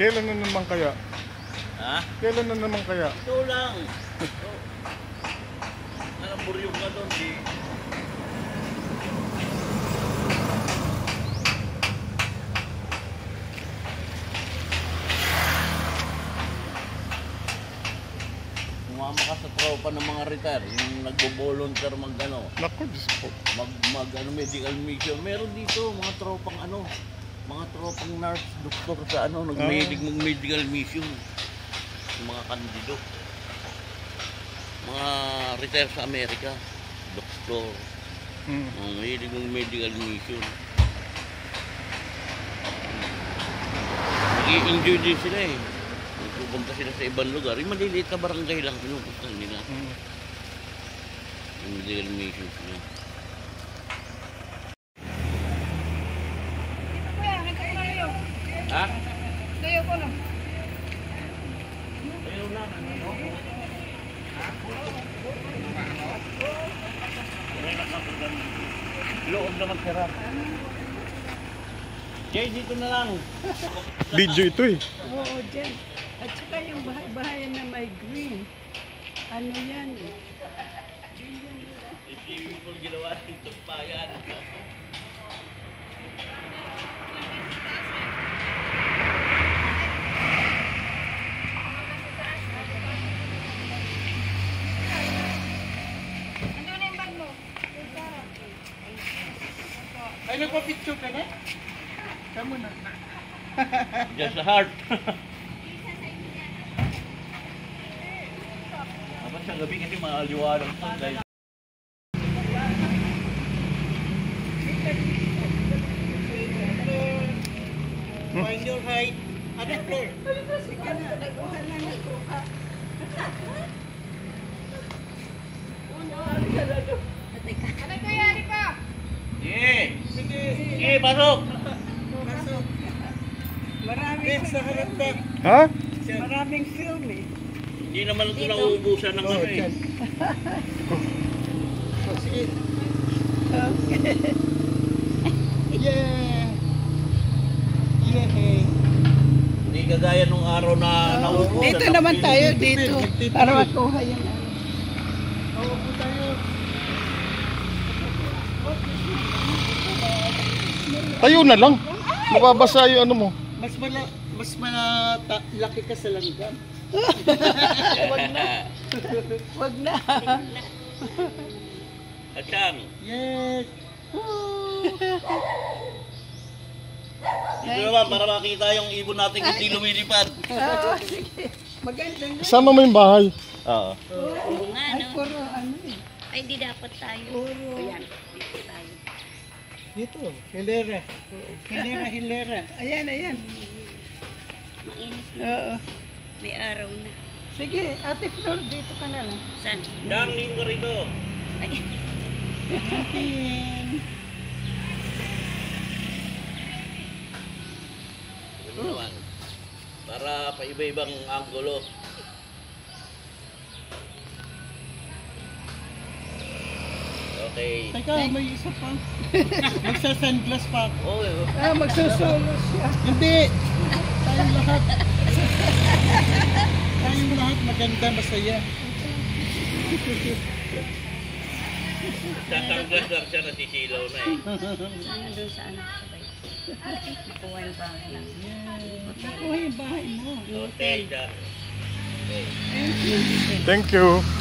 Kailan na naman kaya? Ha? Kailan na naman kaya? Ito lang. Nalambur yung gano'n eh. Sumama ka sa tropa ng mga retire, yung nagbo-volunteer mag-ano. Naku, Diyos ko. Medical mission. Meron dito mga tropang mga tropang nurse, doktor sa nag-medical mission. Yung mga kandido. Mga retire sa Amerika, doktor. Mahilig medical mission. Nag-i-enjoy din sila eh. Pupunta sila sa ibang lugar. Yung maliliit na barangay lang pinupuntahan nila. Yung medical mission sila. Ha? Layo ko na. Layo na. Ano? Loob naman sira. Jay, dito na lang. Video ito eh. Oo, dyan. At saka yung bahayan na may green. Ano yan eh? Hindi mo ginawa dito bayan. Ay, nagpa-picture ka na? Kamu na. Just a heart. Dapat sa gabi kasi maaliwanag ito guys. Find your height. Ano floor? Sige na. Nagkuha lang ako. Ano kayari pa? Sige! Sige, pasok! Pasok. Maraming sa harap ba? Ha? Maraming film eh. Hindi naman ito nauubusan ng ano eh. Sige. Okay. Yeah. Yeah. Hindi kagaya nung araw na nauubusan. Dito naman tayo, dito. Para makuha yung ano. Oo po tayo. Tayo na lang. Mababasa yung ano mo. Mas malaki ka sa langgam. Wag na. Wag na. Atsang. Yes. Dito naman para makita yung ibon natin hindi lumilipad. Sige. Magandang. Kasama mo yung bahay. Oo. Oo nga, Ay, no? puro ano eh. Ay, di dapat tayo. Puro. Ayan, dito tayo. Dito. Hilera. Hilera. Ayan, ayan. Mainit na. Oo. May araw na. Sige, Ate Flor, dito ka na lang. Saan? Dang linggo rito. Ay, Ano naman? Para pa iba-ibang anggulo. Okay. Teka, may isa pa. Magsa-sunglass pa ako. Oh, Magsusolo siya. Hindi. Tayong lahat. Tayong lahat maganda, masaya. sasanglas lang siya nasisilaw na eh. sana doon sa anak sabay. Nakuha yung bahay lang. Nakuha yung bahay mo. Hotel dyan. Okay. Thank you.